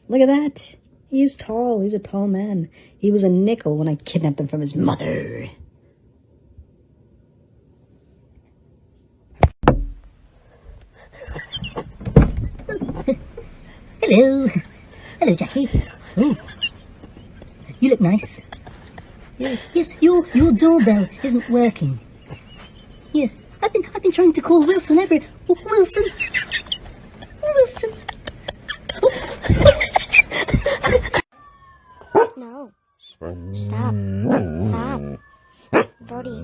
Look at that. He's tall. He's a tall man. He was a nickel when I kidnapped him from his mother. Hello. Hello, Jackie. Oh, you look nice. Yes, your doorbell isn't working. Yes, I've been trying to call Wilson every... Oh, Wilson. Wilson. No. Stop. Stop. Brody.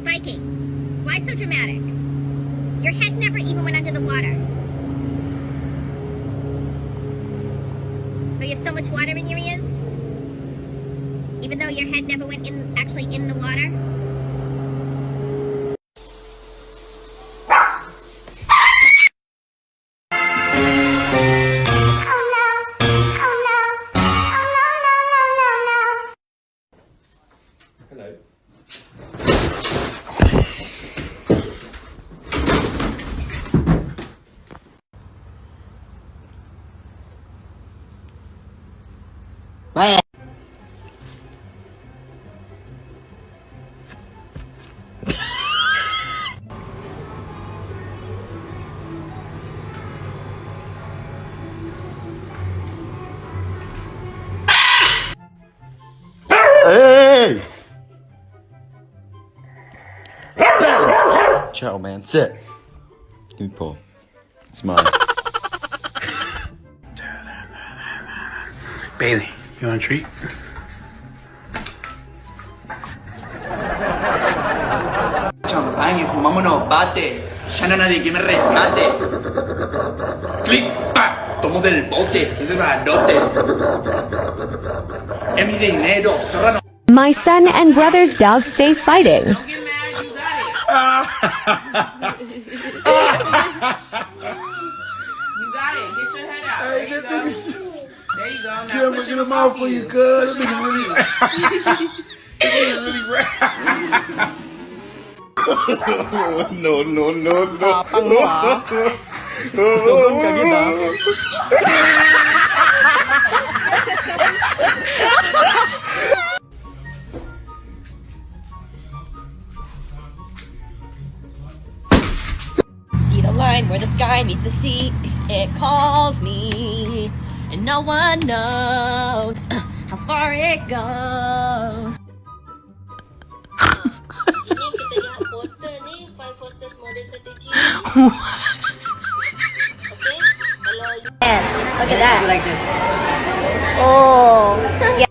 Spiky, why so dramatic? Your head never even went under the water. But you have so much water in your ears? Even though your head never went actually in the water? Hello. Hey! Chill, man. Sit. Give me a pull. Smile. Bailey, you want a treat? Champagne, fumámonos bate. Ya no hay nadie que me rescate. Clic, pa, tomo del bote, es de grandote. Es mi dinero, zorra no. My son and brother's dogs stay fighting. Don't get mad, you got it. You got it. Get your head out. There you go. There you go. Now push Get him out for you, cuz. That nigga really rap. No. See the line where the sky meets the sea. It calls me, and no one knows how far it goes. Ini kita lihat portal ni, Five Forces Model Strategy. Okay? Kalau you... Look at that. Like this. Oh. Yeah.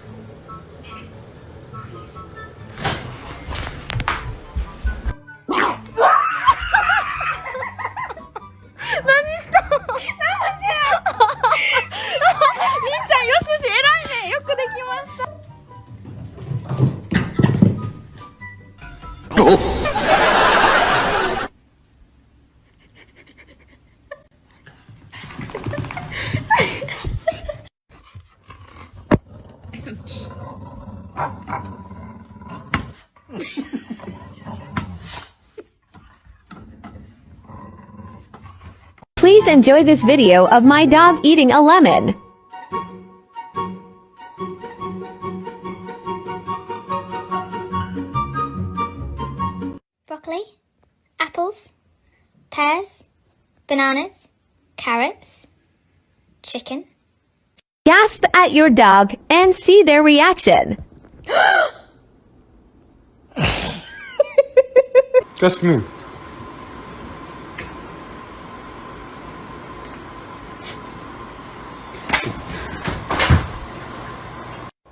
Please enjoy this video of my dog eating a lemon. Broccoli, apples, pears, bananas, carrots, chicken. Gasp at your dog and see their reaction. Gus, come here.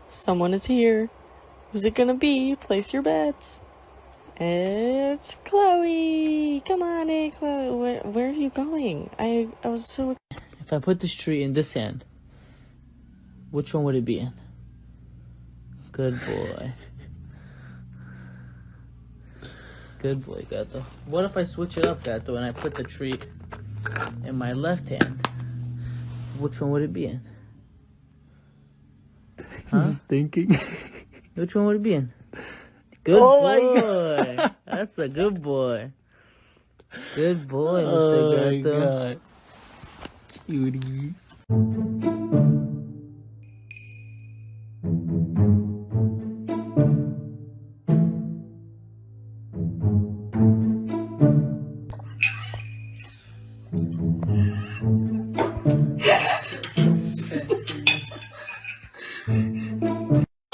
Someone is here. Who's it gonna be? Place your bets. It's Chloe. Come on, hey Chloe. Where are you going? I was so. If I put this tree in this hand, which one would it be in? Good boy. Good boy, Gato. What if I switch it up, Gato, and I put the treat in my left hand? Which one would it be in? Huh? Just thinking. Which one would it be in? Good boy. That's a good boy. Good boy, Mr. Gato. Oh my god. Cutie.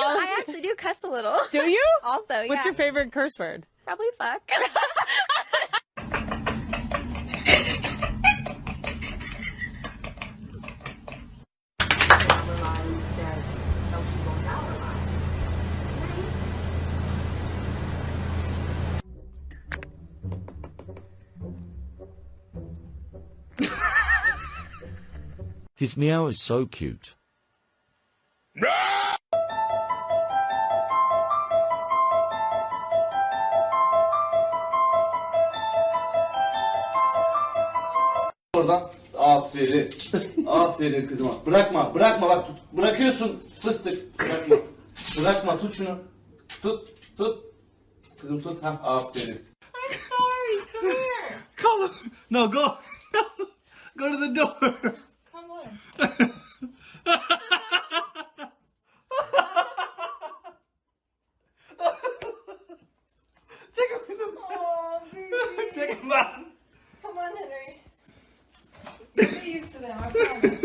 I actually do cuss a little. Do you? Also, yeah. What's your favorite curse word? Probably fuck. His meow is so cute. Oradan. Aferin. Aferin kızıma. Bırakma, bırakma bak tut. Bırakıyorsun fıstık. Bırakma. Bırakma, tut şunu. Tut, tut. Kızım tut. Ha, aferin. I'm sorry. Come here. Come. No, go. Go to the door. Come on. Take him. Oh, baby. Take him out. Come on, Henry. Get used to them, I promise.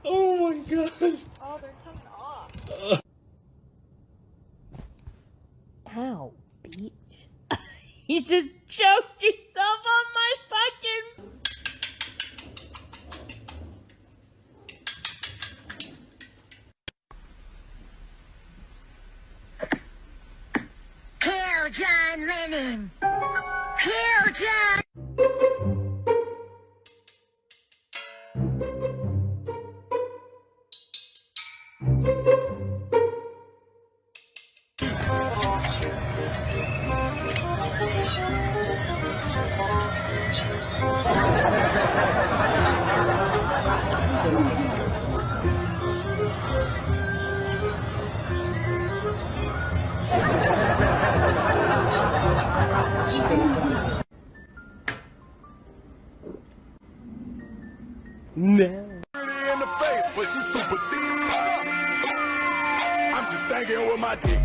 Oh my god. Oh, they're coming off. Ow, bitch. You just choked yourself on my fucking... Kill John Lennon! Kill John! No. In the face, but she's super thick. I'm just thinking with my dick.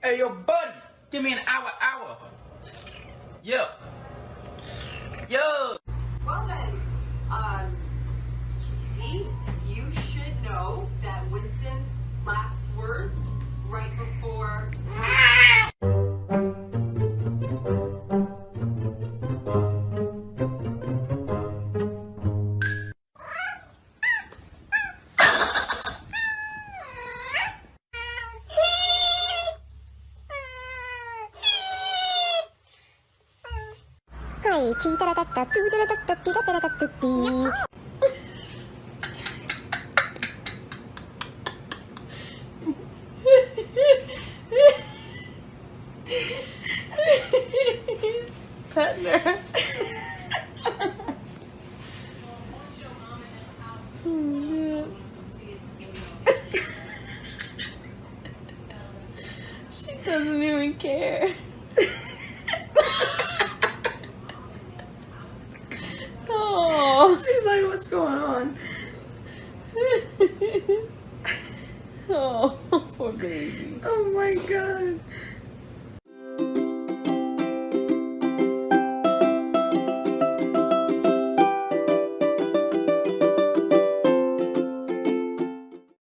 Hey, yo, buddy. Give me an hour. Yo. Yo. Well then, Casey, you should know that Winston's last words right before... Hi, tea da da da da doo da da da dee da da da da dee. Petting her. She doesn't even care. Oh, she's like, what's going on? Oh, poor baby. Oh my god.